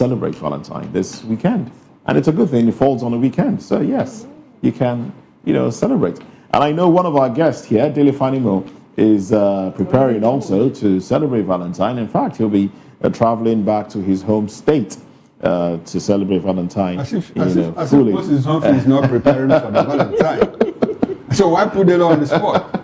celebrate Valentine this weekend. And it's a good thing, it falls on a weekend. So yes, you can, celebrate. And I know one of our guests here, Dele Fanimo, is preparing also to celebrate Valentine. In fact, he'll be traveling back to his home state to celebrate Valentine. As if fully. Moses Humphrey is not preparing for the Valentine. So why put it on the spot?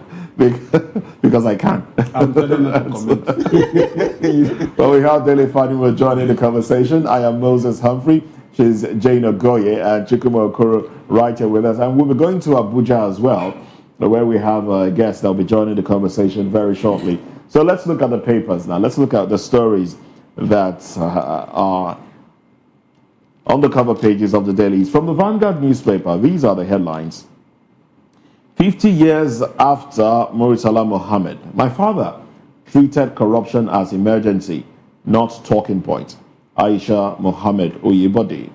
Because I can. I'm telling you to comment. Well, we have Dele Fanimo joining the conversation. I am Moses Humphrey. She's Jane Ogoye and Chikumo Okoro right here with us. And we'll be going to Abuja as well, where we have a guest that will be joining the conversation very shortly. So let's look at the papers now. Let's look at the stories that are on the cover pages of the dailies. From the Vanguard newspaper, these are the headlines. 50 years after Muritala Mohammed, my father treated corruption as emergency, not talking point. Aisha Mohammed Oyebode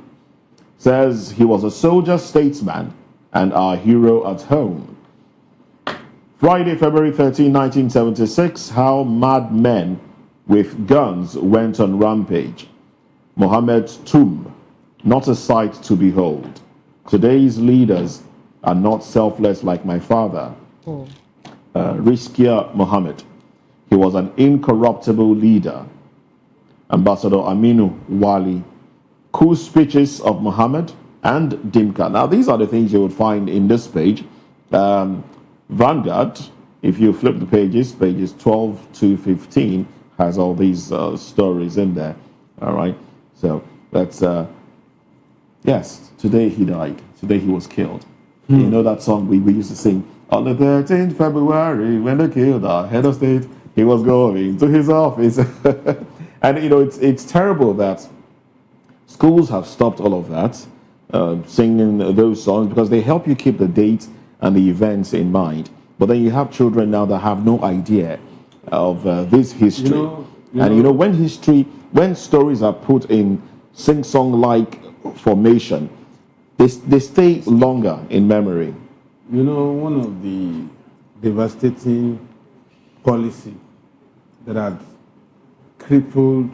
says he was a soldier statesman and our hero at home. Friday, February 13, 1976, how mad men with guns went on rampage. Mohammed's tomb, not a sight to behold. Today's leaders are not selfless like my father. Riskia Mohammed, he was an incorruptible leader. Ambassador Aminu Wali, cool speeches of Mohammed and Dimka. Now, these are the things you would find in this page. Vanguard, if you flip the pages 12 to 15, has all these stories in there. All right. So that's, yes, today he died. Today he was killed. You know that song we used to sing? On the 13th February, when they killed our head of state, he was going to his office. And, it's terrible that schools have stopped all of that, singing those songs, because they help you keep the dates and the events in mind. But then you have children now that have no idea of this history. When stories are put in sing-song-like formation, they stay longer in memory. One of the devastating policy that had crippled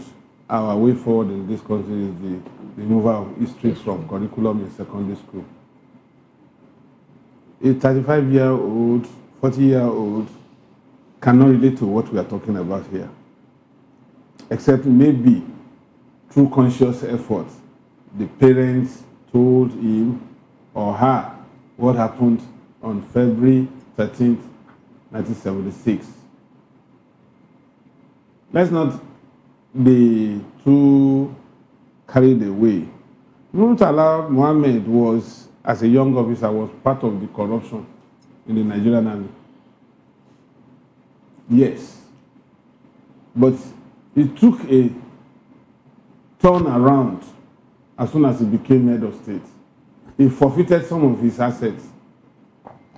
our way forward in this country is the removal of history from curriculum in secondary school. A 35-year-old, 40-year-old cannot relate to what we are talking about here, except maybe through conscious effort. The parents told him or her what happened on February 13th, 1976. Let's not be too carried away. Muritala Mohammed was, as a young officer, was part of the corruption in the Nigerian army. Yes. But it took a turn around as soon as he became head of state. He forfeited some of his assets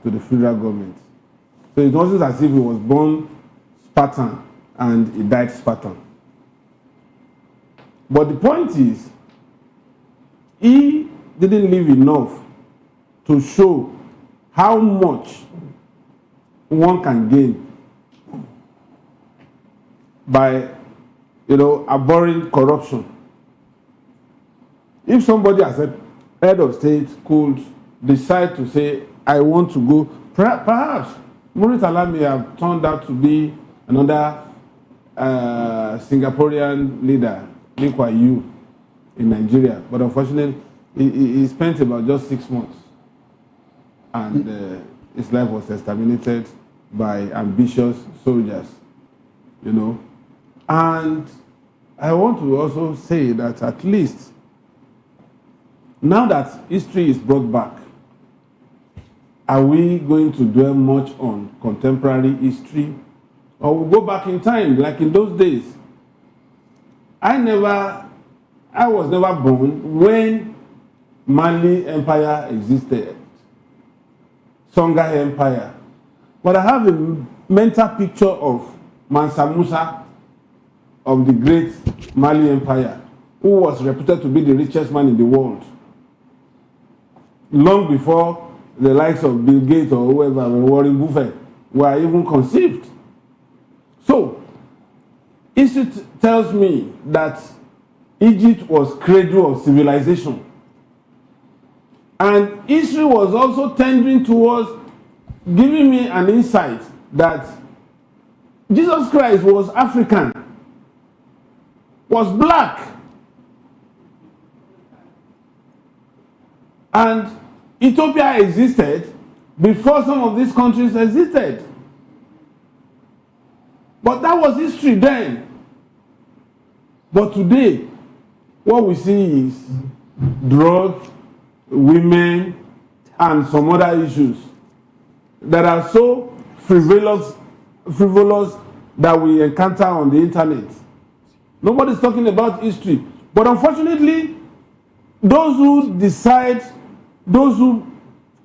to the federal government. So it wasn't as if he was born Spartan and he died Spartan. But the point is, he didn't live enough to show how much one can gain by, abhorring corruption. If somebody as a head of state could decide to say, I want to go, perhaps Muritala may have turned out to be another Singaporean leader, Lee Kuan Yew, in Nigeria. But unfortunately, he spent about just 6 months. And his life was exterminated by ambitious soldiers, And I want to also say that at least now that history is brought back, are we going to dwell much on contemporary history? Or we'll go back in time, like in those days? I was never born when Mali Empire existed, Songhai Empire. But I have a mental picture of Mansa Musa of the great Mali Empire, who was reputed to be the richest man in the world, long before the likes of Bill Gates or whoever, Warren Buffett, were even conceived. So, history tells me that Egypt was cradle of civilization. And history was also tending towards giving me an insight that Jesus Christ was African, was black, and Ethiopia existed before some of these countries existed. But that was history then. But today, what we see is drugs, women, and some other issues that are so frivolous that we encounter on the internet. Nobody's talking about history. But unfortunately, those who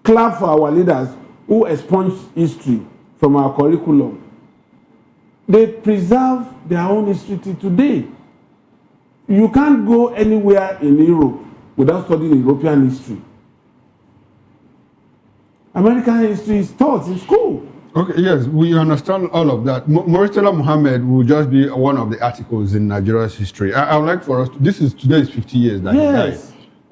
clap for our leaders, who expunge history from our curriculum, they preserve their own history till today. You can't go anywhere in Europe without studying European history. American history is taught in school. Okay, yes, we understand all of that. Murtala Muhammad will just be one of the articles in Nigeria's history. I would like for us, today is 50 years that he died.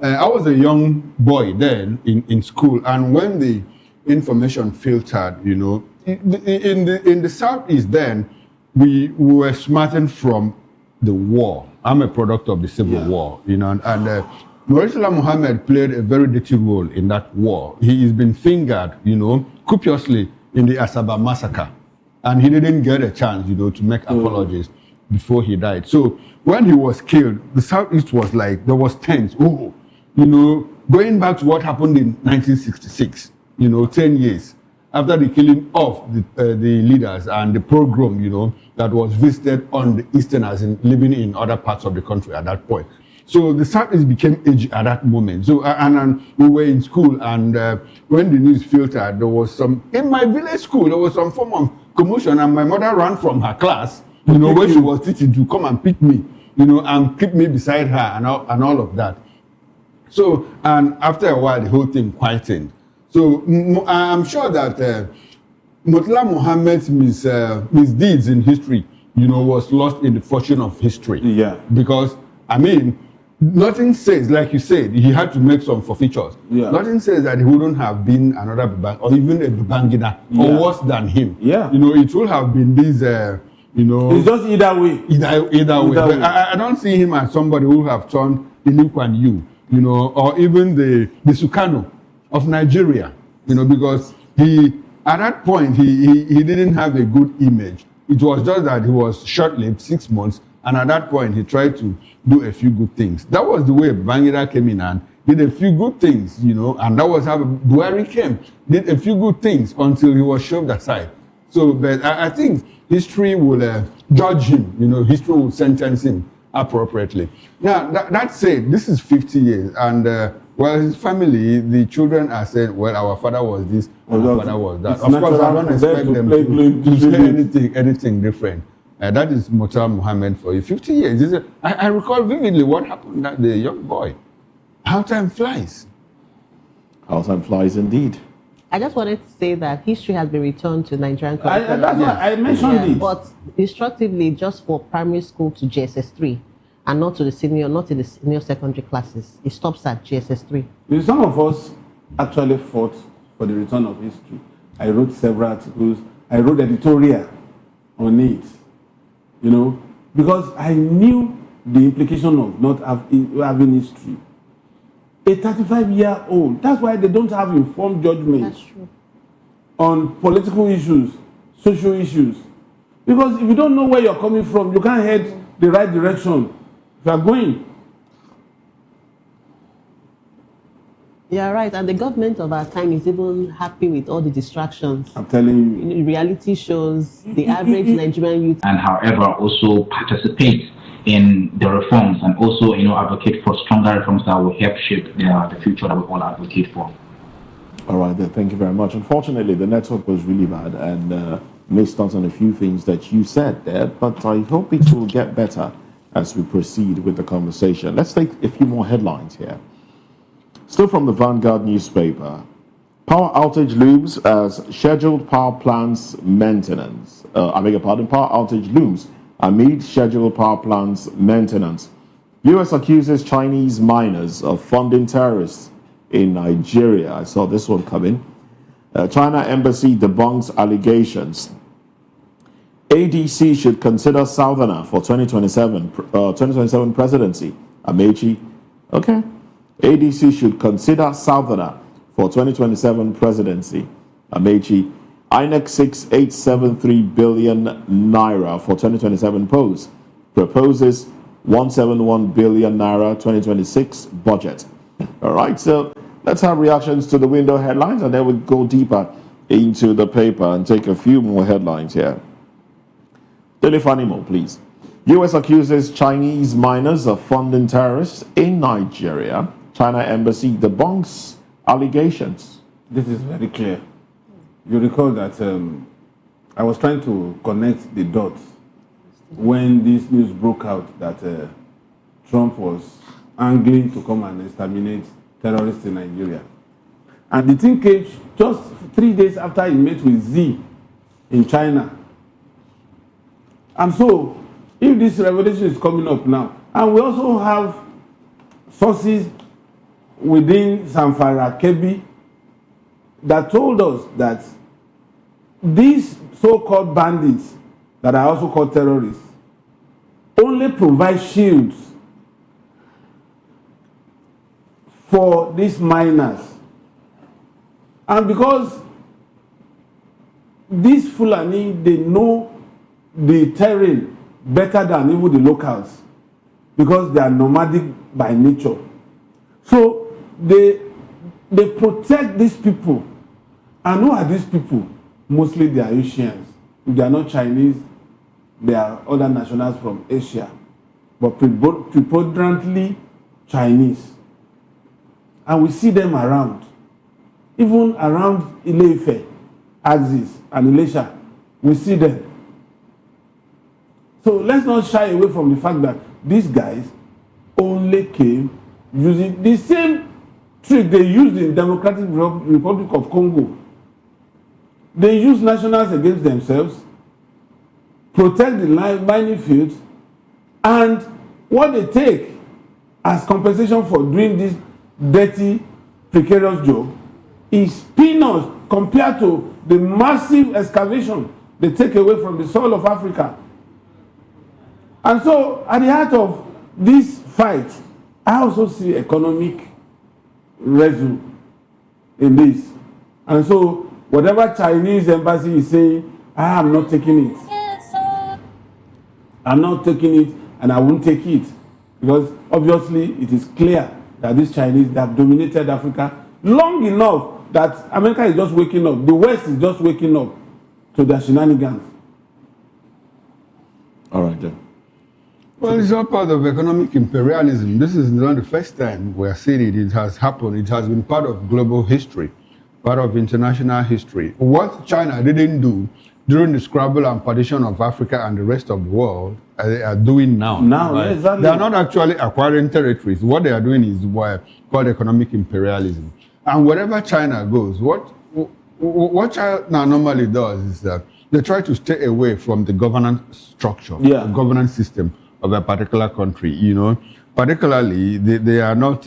I was a young boy then in school, and when the information filtered, you know, in the Southeast then, we were smartened from the war. I'm a product of the Civil War, you know, and Murtala Muhammad played a very dirty role in that war. He has been fingered, you know, copiously in the Asaba massacre, and he didn't get a chance, you know, to make apologies before he died. So when he was killed, the Southeast was like, there was tense. Oh, you know, going back to what happened in 1966, you know, 10 years after the killing of the leaders and the pogrom, you know, that was visited on the Easterners and living in other parts of the country at that point. So the Southeast became edgy at that moment. So, and we were in school, and when the news filtered, there was in my village school, there was some form of commotion, and my mother ran from her class, you know, where she was teaching, to come and pick me, you know, and keep me beside her and all of that. So, and after a while, the whole thing quietened. So I'm sure that Murtala Muhammad's misdeeds in history, you know, was lost in the fortune of history. Yeah. Because, I mean, nothing says, like you said, he had to make some forfeitures. Yeah. Nothing says that he wouldn't have been another Babangida, or even a Babangida, or worse than him. Yeah. You know, it would have been this, you know. It's just either way. Either way. But I don't see him as somebody who have turned Inec and you know, or even the Sukano of Nigeria, you know, because at that point, he didn't have a good image. It was just that he was short-lived, 6 months, and at that point, he tried to do a few good things. That was the way Babangida came in and did a few good things, you know, and that was how Buhari came, did a few good things until he was shoved aside. So, but I think history will judge him, you know, history will sentence him appropriately. Now, that said, this is 50 years, and well, his family, the children are saying, well, our father was this, our father was that. Of course, I don't expect them to say anything different. That is Murtala Muhammad for you. 50 years. I recall vividly what happened to the young boy. How time flies. How time flies indeed. I just wanted to say that history has been returned to Nigerian curriculum. That's why I mentioned it. But instructively, just for primary school to GSS3, and not to the senior secondary classes. It stops at GSS3. Some of us actually fought for the return of history. I wrote several articles. I wrote editorial on it, you know, because I knew the implication of not having history. A 35-year-old, that's why they don't have informed judgment on political issues, social issues. Because if you don't know where you're coming from, you can't head the right direction. If you are going. You're right, and the government of our time is even happy with all the distractions. I'm telling you. Reality shows, the average Nigerian youth. And however, also participate in the reforms and also, you know, advocate for stronger reforms that will help shape the future that we all advocate for. All right, then, thank you very much. Unfortunately, the network was really bad and missed out on a few things that you said there, but I hope it will get better as we proceed with the conversation. Let's take a few more headlines here. Still from the Vanguard newspaper. Power outage looms as scheduled power plants maintenance. Power outage looms amid scheduled power plants maintenance. U.S. accuses Chinese miners of funding terrorists in Nigeria. I saw this one coming. China embassy debunks allegations. ADC should consider Southerner for 2027 presidency. Amechi. Okay. ADC should consider Southerner for 2027 presidency. Amechi. Inec 6873 billion naira for 2027 post. Proposes 171 billion naira 2026 budget. All right, so let's have reactions to the window headlines, and then we'll go deeper into the paper and take a few more headlines here. Telefonimo, please. U.S. accuses Chinese miners of funding terrorists in Nigeria. China embassy debunks allegations. This is very clear. You recall that I was trying to connect the dots when this news broke out that Trump was angling to come and exterminate terrorists in Nigeria. And the thing came just 3 days after he met with Xi in China. And so, if this revelation is coming up now, and we also have sources within Zamfara Kebbi that told us that these so-called bandits that are also called terrorists only provide shields for these miners. And because these Fulani, they know the terrain better than even the locals because they are nomadic by nature. So they protect these people. And who are these people? Mostly they are Asians. If they are not Chinese, they are other nationals from Asia, but preponderantly Chinese. And we see them around. Even around Ile-Ife, Axis, and Ilesha, we see them. So let's not shy away from the fact that these guys only came using the same trick they used in Democratic Republic of Congo. They use nationals against themselves, protect the mining fields, and what they take as compensation for doing this dirty, precarious job is peanuts compared to the massive excavation they take away from the soil of Africa. And so, at the heart of this fight, I also see economic residue in this. And so, whatever Chinese embassy is saying, I am not taking it. I'm not taking it, and I won't take it. Because obviously, it is clear that these Chinese, they have dominated Africa long enough that America is just waking up. The West is just waking up to their shenanigans. All right, then. Well, it's all part of economic imperialism. This is not the first time we're seeing it. It has happened. It has been part of global history, part of international history. What China didn't do during the scramble and partition of Africa and the rest of the world, they are doing now. Now, right? Exactly. They are not actually acquiring territories. What they are doing is called economic imperialism. And wherever China goes, what China normally does is that they try to stay away from the governance structure, the governance system of a particular country, particularly they are not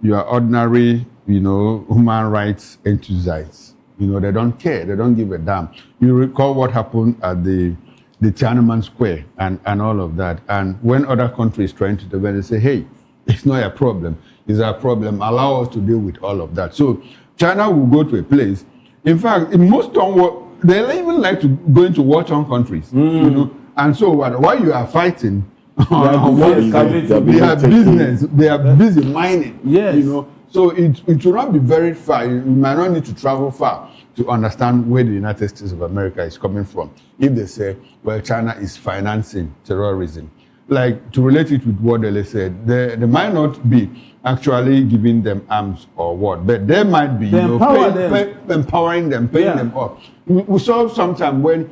your ordinary, human rights enthusiasts. They don't care, they don't give a damn. You recall what happened at the Tiananmen Square and all of that. And when other countries trying to develop, they say, hey, it's not a problem, it's a problem, allow us to deal with all of that. So China will go to a place, in fact, in most they even like to go into war-torn countries, and so while you are fighting, they are business, they are busy mining. Yes. So it will not be very far. You might not need to travel far to understand where the United States of America is coming from. If they say, well, China is financing terrorism, like to relate it with what they said, they might not be actually giving them arms or what, but they might be empowering them, paying them off. We saw sometime when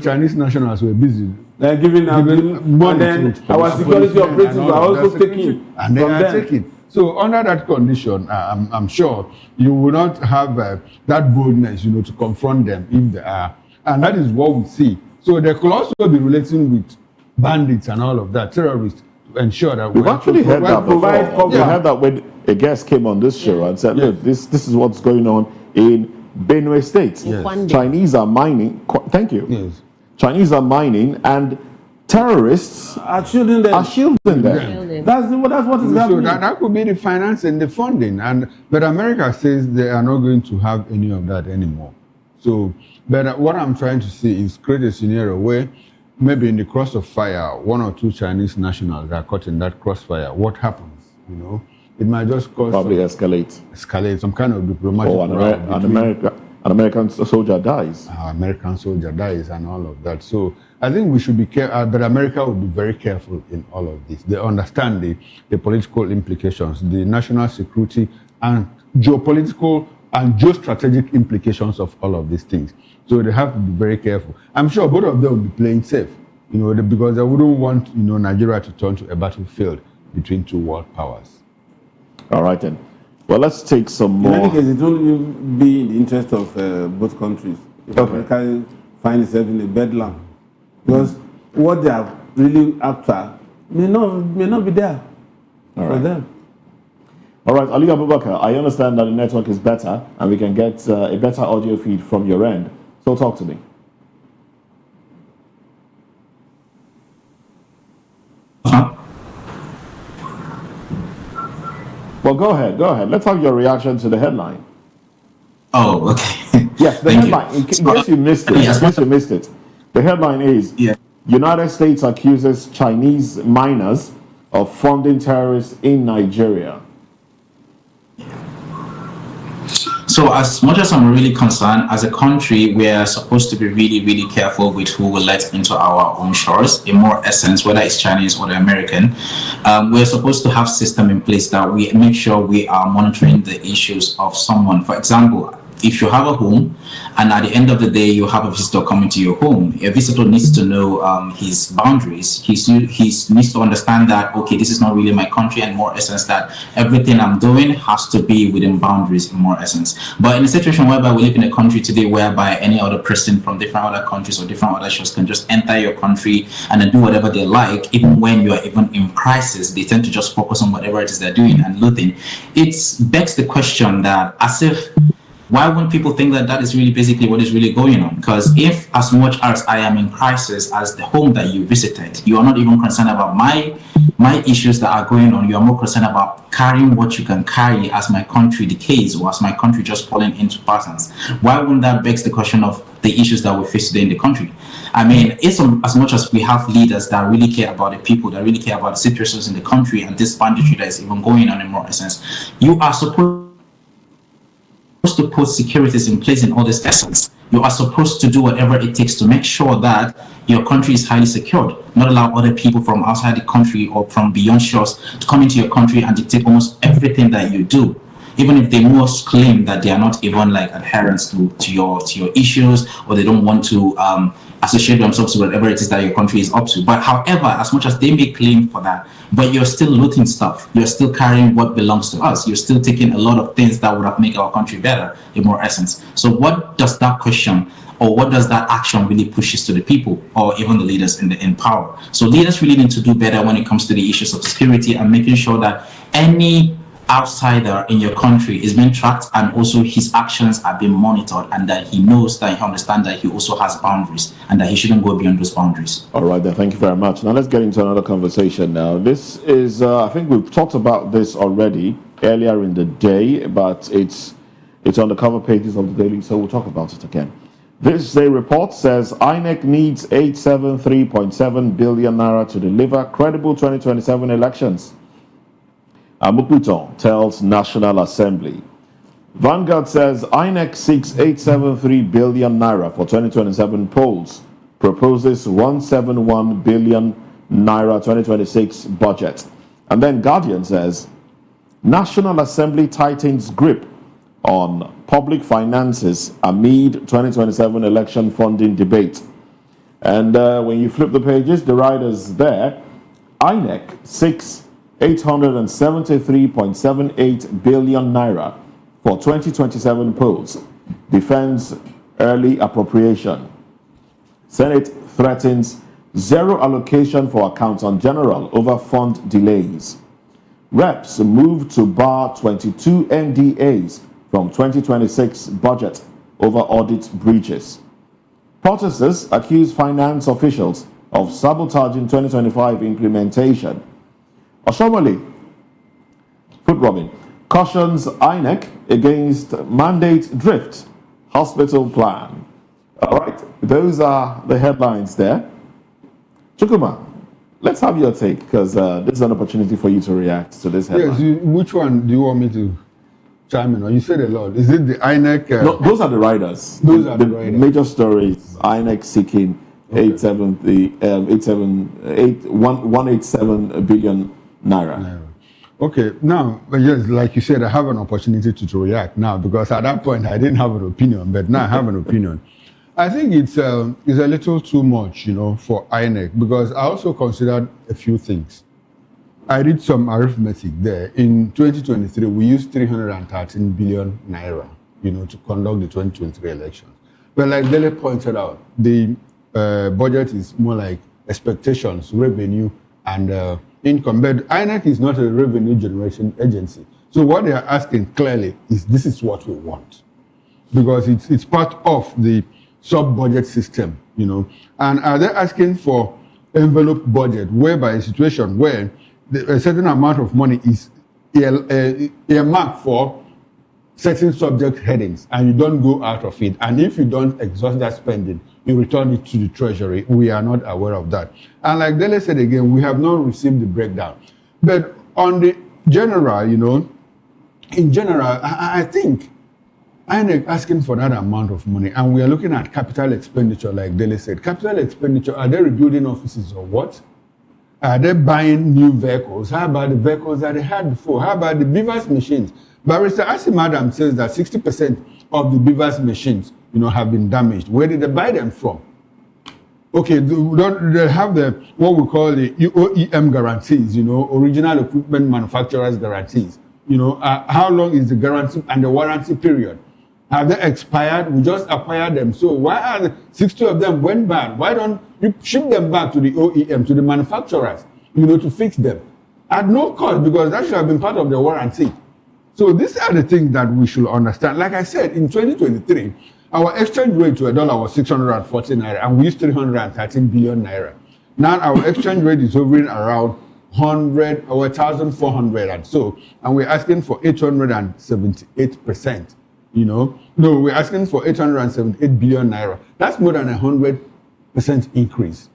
Chinese nationals were busy. They're giving money, and then our security operatives are also taking, and they are taking. So under that condition, I'm sure you will not have that boldness, to confront them if they are, and that is what we see. So they could also be relating with bandits and all of that, terrorists, ensure that We've actually heard that before. provide cover. We heard that when a guest came on this show and said, look, this is what's going on in Benue State. Yes. Chinese are mining. Thank you. Yes. Chinese are mining and terrorists Are shielding them. are shielding them. That's what is So happening. that could be the finance and the funding, but America says they are not going to have any of that anymore. So, but what I'm trying to see is create a scenario where maybe in the cross of fire, 1 or 2 Chinese nationals are caught in that crossfire. What happens? It might just cause Probably escalate. some kind of diplomatic. Or an American soldier dies. American soldier dies and all of that. So I think we should be careful, but America will be very careful in all of this. They understand the political implications, the national security and geopolitical and geostrategic implications of all of these things. So they have to be very careful. I'm sure both of them will be playing safe, because they wouldn't want, Nigeria to turn to a battlefield between 2 world powers. All right then. Well, let's take some more. In any case, it will be in the interest of both countries. If America finds itself in a bedlam, because what they are really after may not be there for them. All right, Ali Abubakar, I understand that the network is better and we can get a better audio feed from your end. So talk to me. Well, go ahead. Let's have your reaction to the headline. Oh, okay. Yes, the headline, in case you missed it, the headline is, United States accuses Chinese miners of funding terrorists in Nigeria. So as much as I'm really concerned, as a country, we are supposed to be really, really careful with who we let into our own shores. In more essence, whether it's Chinese or the American, we're supposed to have system in place that we make sure we are monitoring the issues of someone. For example, if you have a home and at the end of the day you have a visitor coming to your home, a visitor needs to know his boundaries. He needs to understand that, okay, this is not really my country, and more essence that everything I'm doing has to be within boundaries in more essence. But in a situation whereby we live in a country today whereby any other person from different other countries or different other shores can just enter your country and then do whatever they like, even when you are even in crisis, they tend to just focus on whatever it is they're doing and looting. It begs the question that why wouldn't people think that that is really basically what is really going on? Because if as much as I am in crisis as the home that you visited, you are not even concerned about my issues that are going on, you are more concerned about carrying what you can carry as my country decays or as my country just falling into patterns. Why wouldn't that begs the question of the issues that we face today in the country? I mean, it's as much as we have leaders that really care about the people, that really care about the situations in the country and this banditry that is even going on in more essence, you are supposed to put securities in place in all these essence. You are supposed to do whatever it takes to make sure that your country is highly secured, not allow other people from outside the country or from beyond shores to come into your country and dictate almost everything that you do, even if they most claim that they are not even like adherents to your issues, or they don't want to associate themselves with whatever it is that your country is up to. But however, as much as they may claim for that, but you're still looting stuff, you're still carrying what belongs to us, you're still taking a lot of things that would have made our country better in more essence. So what does that question or what does that action really pushes to the people or even the leaders in power? So leaders really need to do better when it comes to the issues of security and making sure that any outsider in your country is being tracked and also his actions are being monitored, and that he knows, that he understands that he also has boundaries and that he shouldn't go beyond those boundaries. All right, then. Thank you very much. Now let's get into another conversation now. This is, I think we've talked about this already earlier in the day, but it's on the cover pages of the Daily, so we'll talk about it again. This day report says Inec needs 873.7 billion naira to deliver credible 2027 elections. Amuputon tells National Assembly. Vanguard says Inec seeks 873 billion naira for 2027 polls, proposes 171 billion naira 2026 budget. And then Guardian says National Assembly tightens grip on public finances amid 2027 election funding debate. And when you flip the pages, the writers there, Inec seeks 873.78 billion naira for 2027 polls, defends early appropriation. Senate threatens Zero allocation for Accountant General over fund delays. Reps move to bar 22 NDAs from 2026 budget over audit breaches. Protesters accuse finance officials of sabotaging 2025 implementation. Oshomole, foot rubbing, cautions Inec against mandate drift, hospital plan. All right, those are the headlines there. Chukuma, let's have your take, because this is an opportunity for you to react to this headline. Yes, which one do you want me to chime in on? You said a lot. Is it the Inec? No, those are the riders. Those are the riders. Major stories. Inec seeking 187 billion naira. Okay, now, yes, like you said, I have an opportunity to react now, because at that point I didn't have an opinion, but now I have an opinion. I think it's a little too much, for INEC, because I also considered a few things. I did some arithmetic there. In 2023, we used 313 billion naira, to conduct the 2023 elections. But like Dele pointed out, the budget is more like expectations, revenue, and income. But INEC is not a revenue generation agency. So what they are asking clearly is, this is what we want, because it's part of the sub-budget system, And are they asking for envelope budget, whereby a situation where a certain amount of money is earmarked for certain subject headings, and you don't go out of it, and if you don't exhaust that spending, you return it to the treasury? We are not aware of that. And like Dele said again, we have not received the breakdown. But on the general, in general, I think INEC asking for that amount of money, and we are looking at capital expenditure, like Dele said. Capital expenditure, are they rebuilding offices or what? Are they buying new vehicles? How about the vehicles that they had before? How about the beavers machines? Barrister Asimadam says that 60% of the beavers machines, have been damaged. Where did they buy them from? Okay, they have what we call the OEM guarantees, original equipment manufacturers guarantees. How long is the guarantee and the warranty period? Have they expired? We just acquired them. So why are 60 of them went bad? Why don't you ship them back to the OEM, to the manufacturers, to fix them at no cost, because that should have been part of the warranty. So these are the things that we should understand. Like I said, in 2023, our exchange rate to a dollar was 640 naira, and we used 313 billion naira. Now our exchange rate is hovering around 100 or 1,400 and so, and we're asking for 878%. No, we're asking for 878 billion naira. That's more than 100% increase.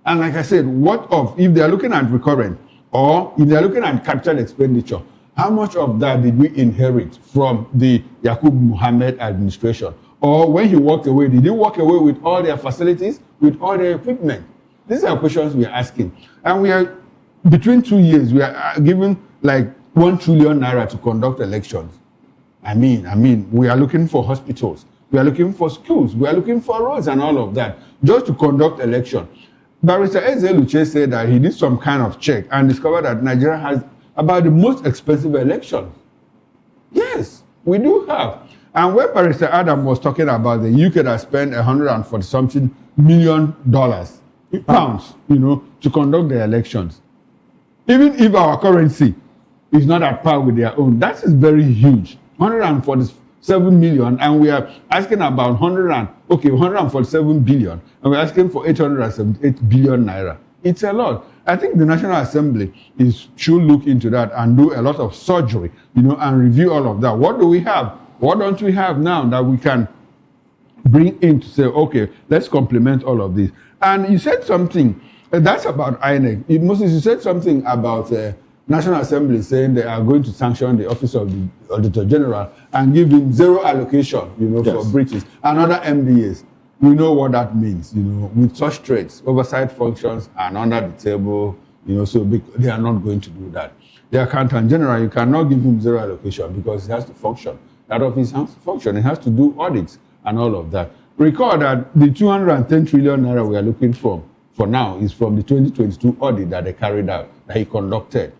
And like I said, if they're looking at recurrent, or if they're looking at capital expenditure, how much of that did we inherit from the Yakub Mohammed administration? Or when he walked away, did he walk away with all their facilities, with all their equipment? These are questions we are asking. And we are, between 2 years, we are given like 1 trillion naira to conduct elections. I mean, we are looking for hospitals, we are looking for schools, we are looking for roads and all of that, just to conduct election. Barrister Eze Luche said that he did some kind of check and discovered that Nigeria has about the most expensive elections. Yes, we do have. And when Barrister Adam was talking about the UK that spent 140-something million pounds, to conduct the elections, even if our currency is not at par with their own, that is very huge. 147 million, and we are asking about 147 billion, and we're asking for 878 billion naira. It's a lot. I think the National Assembly should look into that and do a lot of surgery, and review all of that. What do we have? What don't we have now that we can bring in to say, okay, let's complement all of this? And you said something, that's about INEC. Moses, you said something about National Assembly saying they are going to sanction the Office of the Auditor General and give him zero allocation, for breaches and other MDAs. We know what that means, with such traits, oversight functions and under the table, so they are not going to do that. The Accountant General, you cannot give him zero allocation because it has to function. That office has to function. It has to do audits and all of that. Recall that the 210 trillion naira we are looking for now is from the 2022 audit that they carried out, that he conducted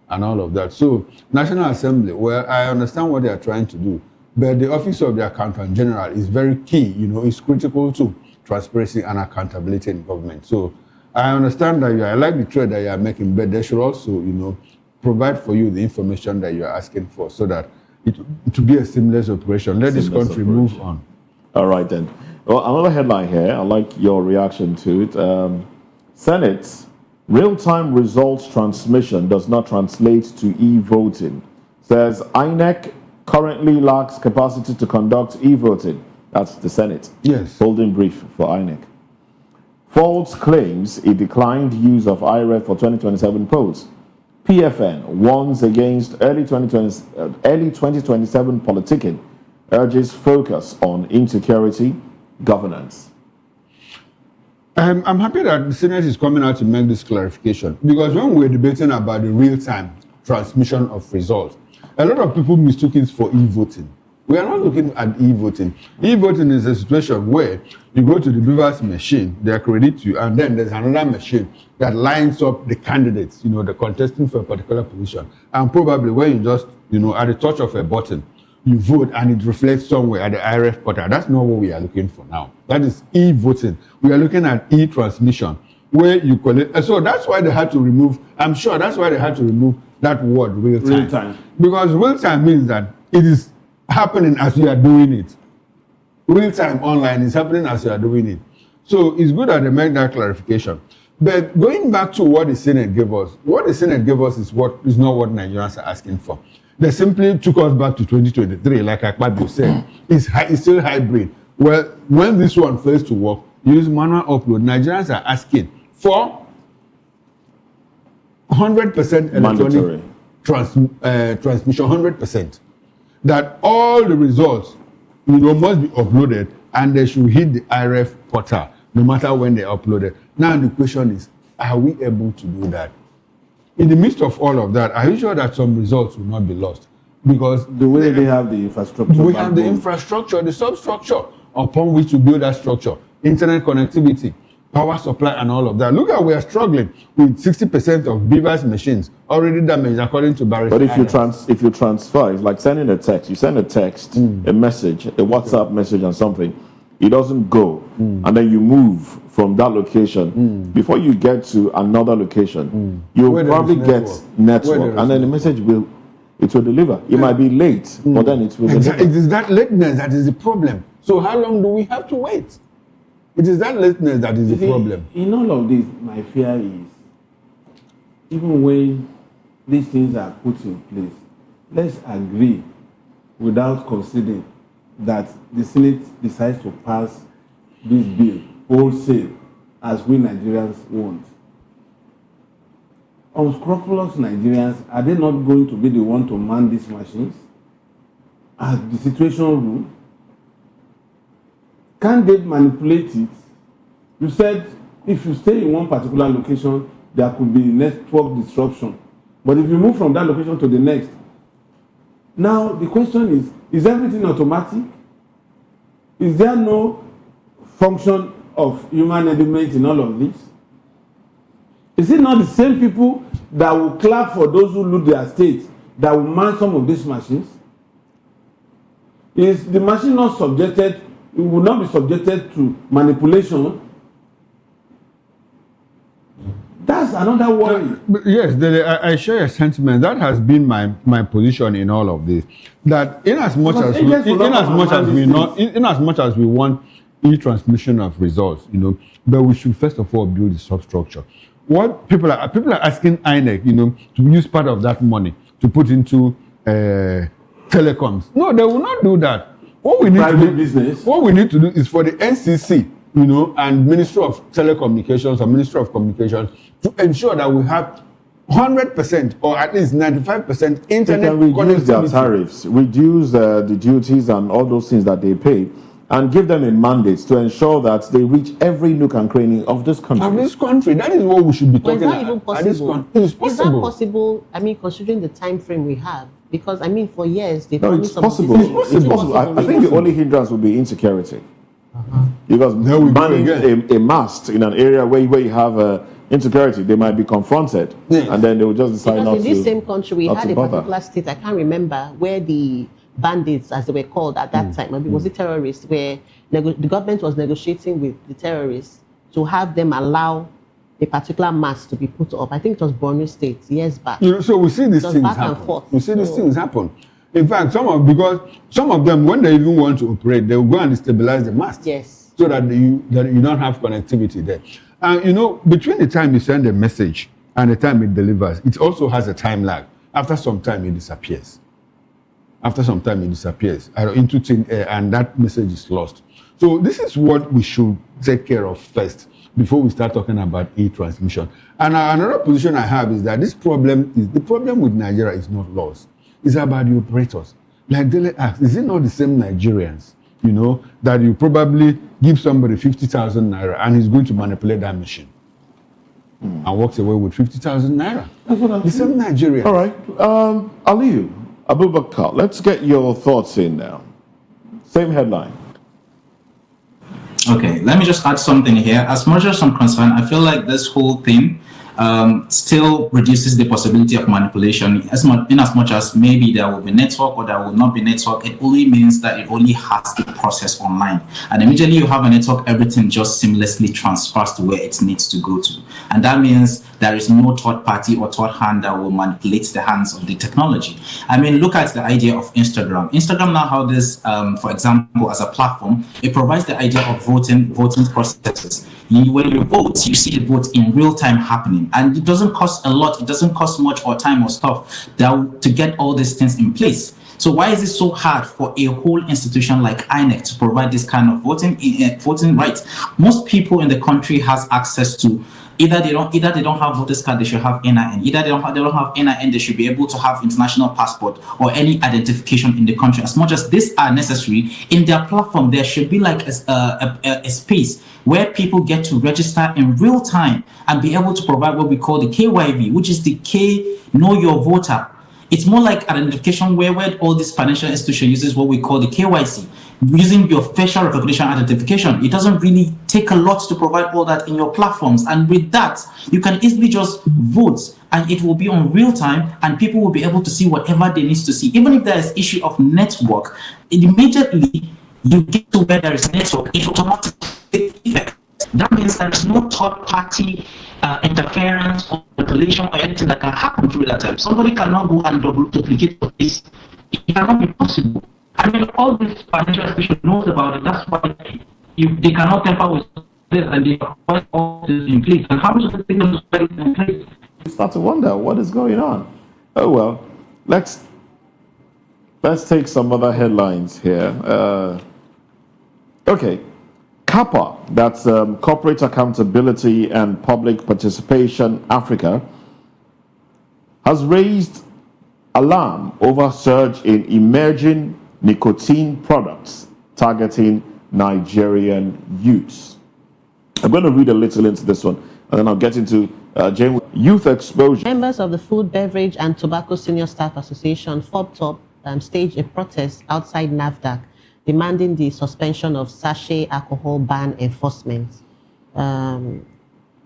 and all of that. So National Assembly, well, I understand what they are trying to do, but the Office of the Accountant General is very key, it's critical to transparency and accountability in government. So I understand that I like the trade that you are making, but they should also, provide for you the information that you are asking for so that it to be a seamless operation. Let this Seamless country operation. move on. All right then. Well, another headline here. I like your reaction to it. Senate real-time results transmission does not translate to e-voting. Says INEC currently lacks capacity to conduct e-voting. That's the Senate. Yes. Holding brief for INEC. False claims it declined use of IREF for 2027 polls. PFN warns against early 2027 politicking, urges focus on insecurity, governance. I'm happy that the Senate is coming out to make this clarification, because when we were debating about the real-time transmission of results, a lot of people mistook it for e-voting. We are not looking at e-voting. E-voting is a situation where you go to the Beavers machine, they accredit you, and then there's another machine that lines up the candidates, the contesting for a particular position. And probably when you just, at the touch of a button, you vote and it reflects somewhere at the IRF portal. That's not what we are looking for now. That is e-voting. We are looking at e-transmission, where you collect. So that's why they had to remove, I'm sure that's why they had to remove that word real time. Real time. Because real time means that it is happening as you are doing it. Real time online is happening as you are doing it. So it's good that they make that clarification. But going back to what the Senate gave us, what the Senate gave us is not what Nigerians are asking for. They simply took us back to 2023, like Akpabio said. It's still hybrid. Well, when this one fails to work, use manual upload. Nigerians are asking for 100% electronic transmission, 100%. That all the results, must be uploaded and they should hit the IRF portal, no matter when they upload it. Now the question is, are we able to do that? In the midst of all of that, are you sure that some results will not be lost? Because the way they have the infrastructure. we have the infrastructure, the substructure upon which to build that structure, internet connectivity, power supply, and all of that. Look at we are struggling with 60% of Beavers machines already damaged, according to Barry. But if you transfer, it's like sending a text. You send a text, a message, a WhatsApp message, and something. It doesn't go, and then you move from that location. Before you get to another location, you'll probably get network, and then the message will deliver. It might be late, but then it will deliver. It is that lateness that is the problem. So how long do we have to wait? It is that lateness that is the problem. In all of this, my fear is, even when these things are put in place, let's agree without considering that the Senate decides to pass this bill wholesale as we Nigerians want. Unscrupulous Nigerians, are they not going to be the one to man these machines as the situation rule? Can they manipulate it? You said if you stay in one particular location, there could be network disruption. But if you move from that location to the next, now the question is everything automatic? Is there no function of human element in all of this? Is it not the same people that will clap for those who loot their state that will man some of these machines? Is the machine not subjected, it will not be subjected to manipulation? That's another worry. Yes, I share your sentiment. That has been my position in all of this. That in as much as we want e-transmission of results, but we should first of all build the substructure. What people are asking INEC, to use part of that money to put into telecoms. No, they will not do that. What we need to do is for the NCC, and Ministry of Telecommunications or Ministry of Communications to ensure that we have 100% or at least 95% internet connectivity. They can reduce their connectivity. tariffs, reduce the duties and all those things that they pay, and give them a mandate to ensure that they reach every nook and cranny of this country. That is what we should be talking Is that about. even possible? It is Is that possible. possible? I mean, considering the time frame we have, because for years they No, promised it's some of possible. these It's things. possible. I think the only hindrance would be insecurity. Because There we go banning again. a mast in an area where you have insecurity, they might be confronted, Yes. and then they will just decide Because not in to. this same country, we not had to a bother. particular state, I can't remember, where the bandits, as they were called at that time, maybe was it terrorists, where the government was negotiating with the terrorists to have them allow a particular mask to be put up. I think it was Borno State years back. So we see these It was things back and happen. forth. We see these things happen. In fact, because some of them, when they even want to operate, they will go and destabilize the mast. Yes. So that you don't have connectivity there. And between the time you send a message and the time it delivers, it also has a time lag. After some time, it disappears. Into thin air, and that message is lost. So this is what we should take care of first before we start talking about e-transmission. And another position I have is that the problem with Nigeria is not laws. It's about the operators. Like Dele asked, is it not the same Nigerians, that you probably give somebody 50,000 naira and he's going to manipulate that machine and walks away with 50,000 naira? That's what I'm The same Nigerians. All right. Aliyu, Abubakar, let's get your thoughts in now. Same headline. Okay, let me just add something here. As much as I'm concerned, I feel like this whole thing still reduces the possibility of manipulation. In as much as maybe there will be network or there will not be network, it only means that it only has to process online. And immediately you have a network, everything just seamlessly transfers to where it needs to go to. And that means there is no third party or third hand that will manipulate the hands of the technology. I mean, look at the idea of Instagram. Instagram now has this, for example, as a platform, it provides the idea of voting processes. When you vote, you see the vote in real time happening, and it doesn't cost a lot. It doesn't cost much or time or stuff to get all these things in place. So why is it so hard for a whole institution like Inec to provide this kind of voting rights? Most people in the country has access to either they don't have voters card, they should have NIN. Either they don't have NIN, they should be able to have international passport or any identification in the country. As much as these are necessary in their platform, there should be like a space where people get to register in real time and be able to provide what we call the KYV, which is the K Know Your Voter. It's more like an identification where all this financial institution uses what we call the KYC, using your facial recognition identification. It doesn't really take a lot to provide all that in your platforms. And with that, you can easily just vote and it will be on real time and people will be able to see whatever they need to see. Even if there is issue of network, immediately you get to where there is network, it automatically effect. That means there is no third party interference or manipulation or anything that can happen through that time. Somebody cannot go and duplicate this. It cannot be possible. I mean, all this financial institution knows about it. That's why they cannot tamper with this and they put all this in place. And how much of the thing is in place? You start to wonder what is going on. Oh well, let's take some other headlines here. Okay. CAPA, that's Corporate Accountability and Public Participation Africa, has raised alarm over surge in emerging nicotine products targeting Nigerian youths. I'm going to read a little into this one, and then I'll get into youth exposure. Members of the Food, Beverage and Tobacco Senior Staff Association, FOBTOP, staged a protest outside NAFDAC demanding the suspension of sachet alcohol ban enforcement. The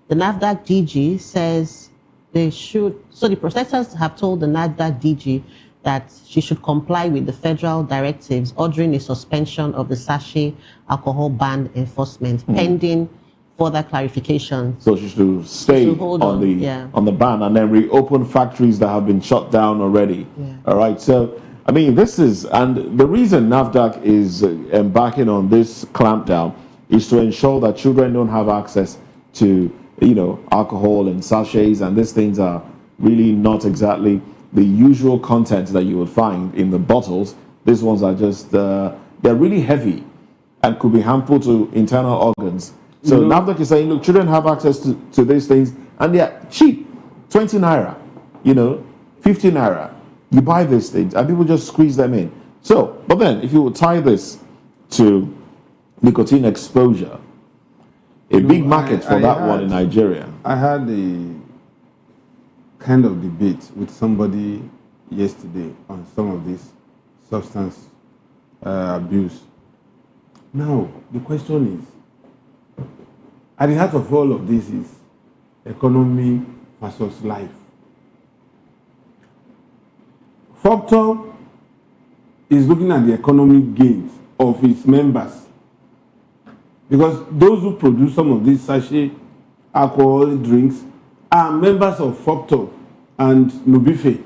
NAFDAC DG says the protesters have told the NAFDAC DG that she should comply with the federal directives ordering a suspension of the sachet alcohol ban enforcement pending further clarification. So she should stay on the ban and then reopen factories that have been shut down already. Yeah. All right. So I mean, and the reason NAFDAC is embarking on this clampdown is to ensure that children don't have access to, alcohol and sachets, and these things are really not exactly the usual content that you would find in the bottles. These ones are just, they're really heavy and could be harmful to internal organs. So NAFDAC is saying, look, children have access to these things, and they're cheap, 20 naira, 50 naira. You buy these things and people just squeeze them in. So, but then if you would tie this to nicotine exposure, a big market for that one in Nigeria. I had a kind of debate with somebody yesterday on some of this substance abuse. Now, the question is, at the heart of all of this is economy versus life. FOBTOP is looking at the economic gains of its members, because those who produce some of these sachet alcoholic drinks are members of FOPTOP and NUBIFE,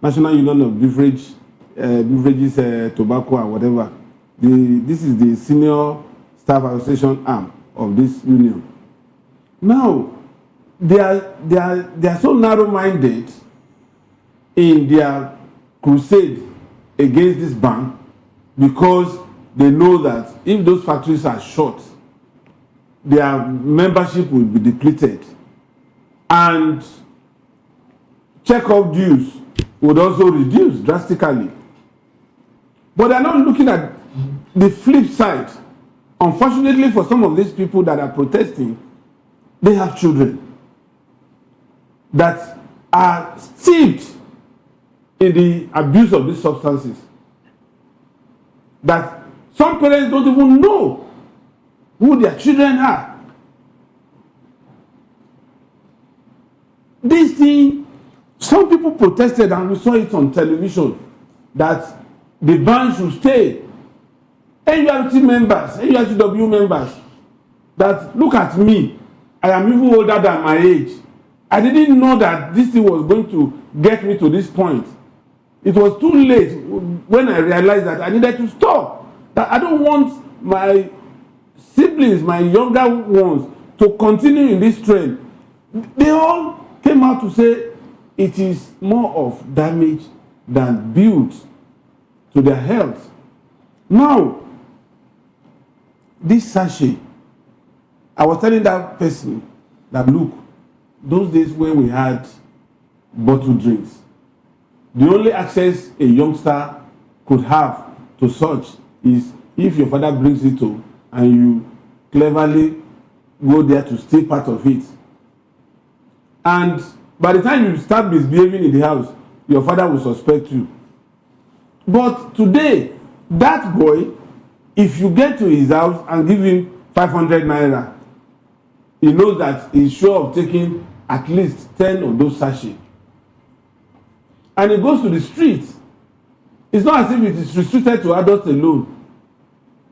National Union of Beverages, Tobacco and whatever. This is the senior staff association arm of this union. Now, they are so narrow-minded in their crusade against this ban because they know that if those factories are shut, their membership will be depleted and check-up dues would also reduce drastically. But they're not looking at the flip side. Unfortunately for some of these people that are protesting, they have children that are steeped in the abuse of these substances. That some parents don't even know who their children are. This thing, some people protested, and we saw it on television, that the ban should stay. NURT members, NURTW members, that look at me, I am even older than my age. I didn't know that this thing was going to get me to this point. It was too late when I realized that I needed to stop. That I don't want my siblings, my younger ones, to continue in this trend. They all came out to say it is more of damage than build to their health. Now, this sachet, I was telling that person that, look, those days when we had bottled drinks, the only access a youngster could have to such is if your father brings it home and you cleverly go there to steal part of it. And by the time you start misbehaving in the house, your father will suspect you. But today, that boy, if you get to his house and give him 500 naira, he knows that he's sure of taking at least 10 of those sachets. And he goes to the streets. It's not as if it is restricted to adults alone.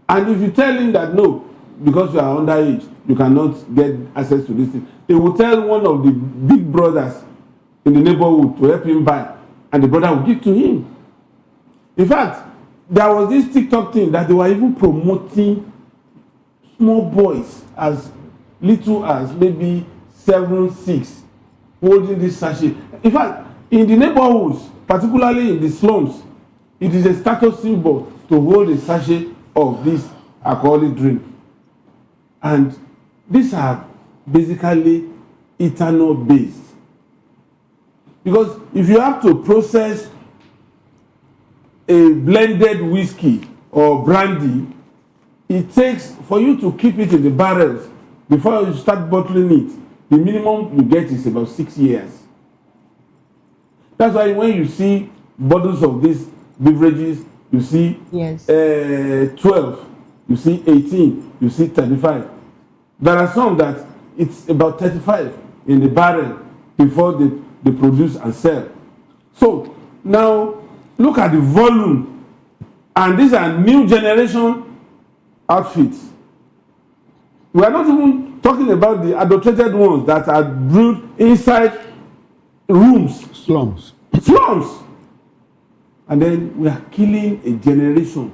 And if you tell him that no, because you are underage, you cannot get access to this thing, he will tell one of the big brothers in the neighborhood to help him buy, and the brother will give to him. In fact, there was this TikTok thing that they were even promoting small boys as little as maybe 7, 6 holding this sachet. In fact, in the neighborhoods, particularly in the slums, it is a status symbol to hold a sachet of this alcoholic drink. And these are basically ethanol based. Because if you have to process a blended whiskey or brandy, it takes, for you to keep it in the barrels before you start bottling it, the minimum you get is about 6 years. That's why when you see bottles of these beverages, you see 12, you see 18, you see 35. There are some that it's about 35 in the barrel before they produce and sell. So now look at the volume, and these are new generation outfits. We are not even talking about the adulterated ones that are brewed inside rooms, Slums. and then we are killing a generation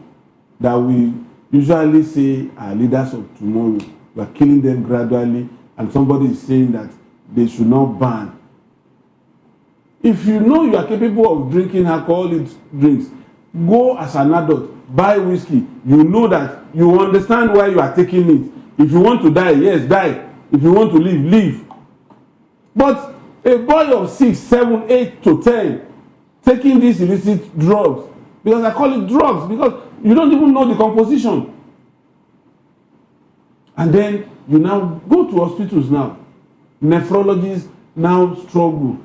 that we usually say are leaders of tomorrow. We are killing them gradually, and somebody is saying that they should not ban. If you know you are capable of drinking alcoholic drinks, go as an adult, buy whiskey. You know that you understand why you are taking it. If you want to die, yes, die. If you want to live, live. But a boy of 6, 7, 8 to 10 taking these illicit drugs, because I call it drugs, because you don't even know the composition. And then you now go to hospitals now. Nephrologists now struggle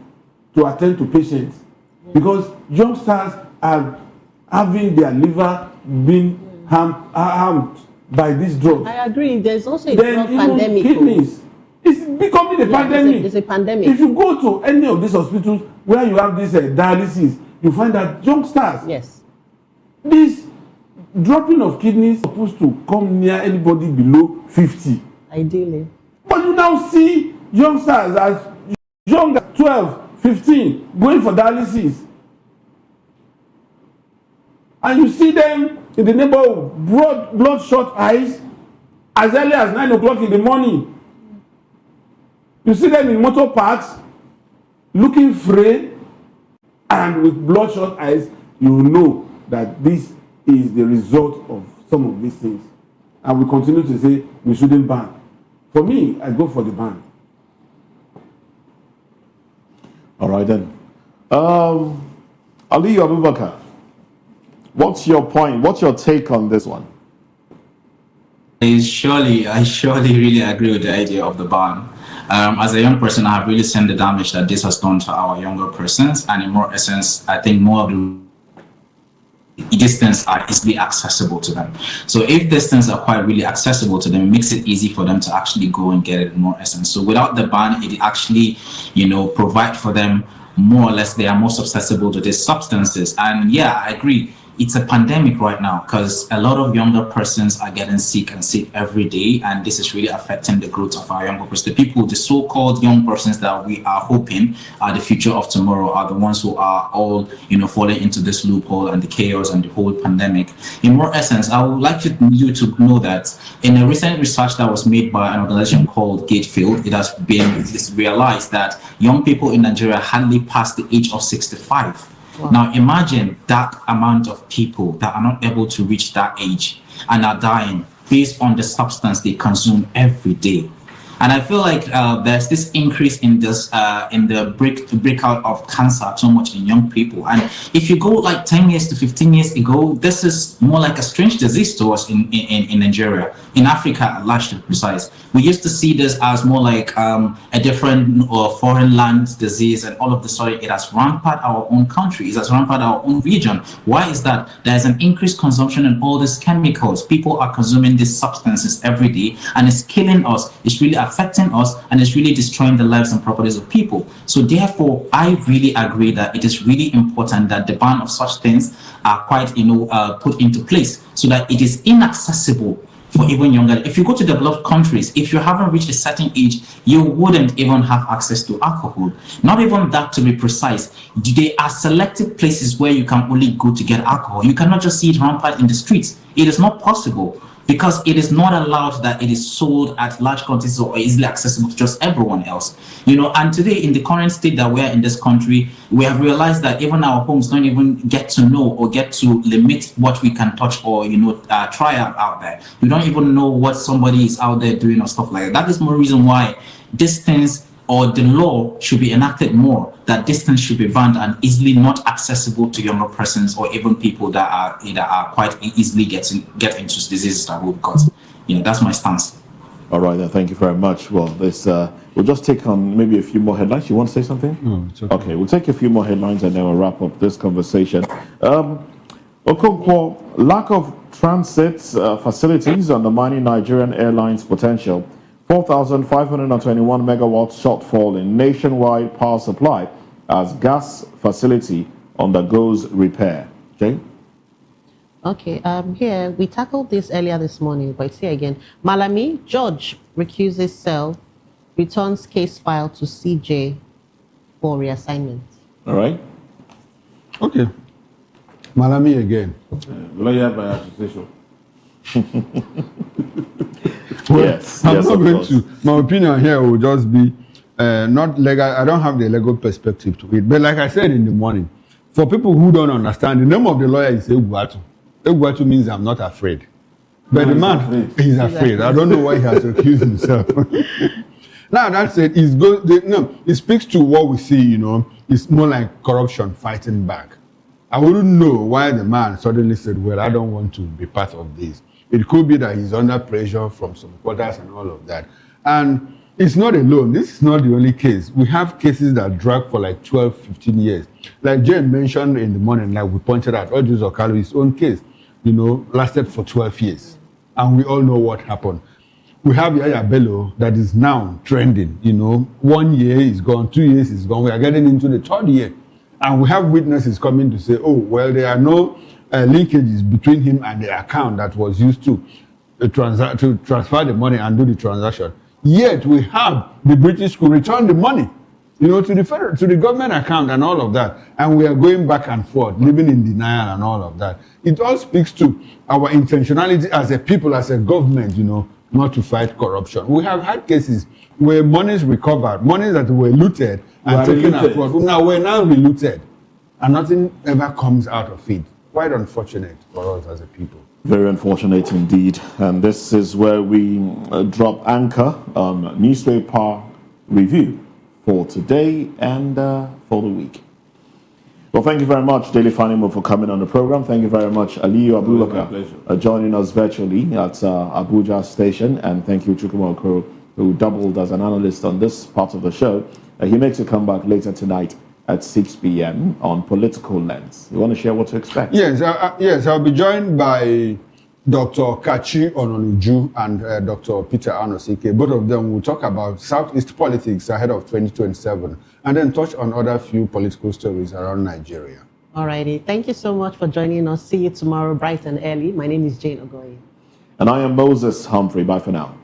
to attend to patients because youngsters are having their liver being harmed by these drugs. I agree. There's also a Then drug even pandemic. kidneys. It's becoming a pandemic. It's a pandemic. If you go to any of these hospitals where you have this dialysis, you find that youngsters, Yes. this dropping of kidneys is supposed to come near anybody below 50. Ideally. But you now see youngsters as young as 12, 15 going for dialysis. And you see them in the neighborhood, bloodshot eyes, as early as 9 o'clock in the morning. You see them in motor parks, looking frayed, and with bloodshot eyes. You know that this is the result of some of these things. And we continue to say we shouldn't ban. For me, I go for the ban. All right then. Ali Abubakar, what's your point? What's your take on this one? I surely really agree with the idea of the ban. As a young person, I have really seen the damage that this has done to our younger persons, and in more essence, I think more of the distance are easily accessible to them. So if distance are quite really accessible to them, it makes it easy for them to actually go and get it in more essence. So without the ban, it actually, provide for them more or less, they are more susceptible to these substances. And yeah, I agree. It's a pandemic right now because a lot of younger persons are getting sick every day, and this is really affecting the growth of our younger persons. The people, the so-called young persons that we are hoping are the future of tomorrow, are the ones who are all, falling into this loophole and the chaos and the whole pandemic. In more essence, I would like you to know that in a recent research that was made by an organization called Gatefield, it's realized that young people in Nigeria hardly pass the age of 65. Wow. Now imagine that amount of people that are not able to reach that age and are dying based on the substance they consume every day. And I feel like there's this increase in this in the breakout of cancer so much in young people. And if you go like 10 years to 15 years ago, this is more like a strange disease to us in Nigeria, in Africa at large to be precise. We used to see this as more like a different or foreign land disease, and all of the sudden it has rampant our own country, it has rampant our own region. Why is that? There's an increased consumption in all these chemicals. People are consuming these substances every day, and it's killing us. It's really affecting us, and it's really destroying the lives and properties of people. So therefore, I really agree that it is really important that the ban of such things are quite, put into place so that it is inaccessible for even younger. If you go to developed countries, if you haven't reached a certain age, you wouldn't even have access to alcohol. Not even that, to be precise. There are selected places where you can only go to get alcohol. You cannot just see it rampant in the streets. It is not possible, because it is not allowed that it is sold at large quantities or easily accessible to just everyone else. And today, in the current state that we are in this country, we have realized that even our homes don't even get to know or get to limit what we can touch or try out there. We don't even know what somebody is out there doing or stuff like that. That is more reason why these things or the law should be enacted more, that distance should be banned and easily not accessible to younger persons or even people that are quite easily get into diseases that we've got. That's my stance. All right, then, thank you very much. Well, this we'll just take on maybe a few more headlines. You want to say something? No, it's okay. Okay, we'll take a few more headlines and then we'll wrap up this conversation. Okonkwo, lack of transit facilities undermining Nigerian Airlines potential. 4,521 megawatts shortfall in nationwide power supply as gas facility undergoes repair. Jane? Okay, here we tackled this earlier this morning, but it's here again. Malami, George recuses self, returns case file to CJ for reassignment. All right. Okay. Malami again. Lawyer by association. Yes, I'm yes, not of going course. to. My opinion here will just be not legal. I don't have the legal perspective to it. But like I said in the morning, for people who don't understand, the name of the lawyer is Egwatu. Egwatu means I'm not afraid. But the man, he's afraid. I don't know why he has accused himself. Now that said, it speaks to what we see, it's more like corruption fighting back. I wouldn't know why the man suddenly said, well, I don't want to be part of this. It could be that he's under pressure from some quarters and all of that. And it's not alone. This is not the only case. We have cases that drag for like 12, 15 years. Like Jane mentioned in the morning, like we pointed out, Ojus Okalu's own case, lasted for 12 years. And we all know what happened. We have Yaya Bello that is now trending. 1 year is gone, 2 years is gone. We are getting into the third year. And we have witnesses coming to say, oh, well, there are no linkages between him and the account that was used to transfer the money and do the transaction. Yet we have the British who return the money, to the government account and all of that. And we are going back and forth, living in denial and all of that. It all speaks to our intentionality as a people, as a government, not to fight corruption. We have had cases where monies recovered, monies that were looted and taken abroad. Now we're now relooted, and nothing ever comes out of it. Quite unfortunate for us as a people. Very unfortunate indeed. And this is where we drop anchor on Newspaper Review for today and for the week. Well, thank you very much, Daily Fanimo, for coming on the program. Thank you very much, Aliyu Abubakar, joining us virtually at Abuja Station. And thank you, Chukwuma Okoro, who doubled as an analyst on this part of the show. He makes a comeback later tonight at 6 p.m. on Political Lens. You want to share what to expect? Yes, I'll be joined by Dr. Kachi Ononuju and Dr. Peter Anosike. Both of them will talk about Southeast politics ahead of 2027 and then touch on other few political stories around Nigeria. Alrighty. Thank you so much for joining us. See you tomorrow bright and early. My name is Jane Ogoye. And I am Moses Humphrey. Bye for now.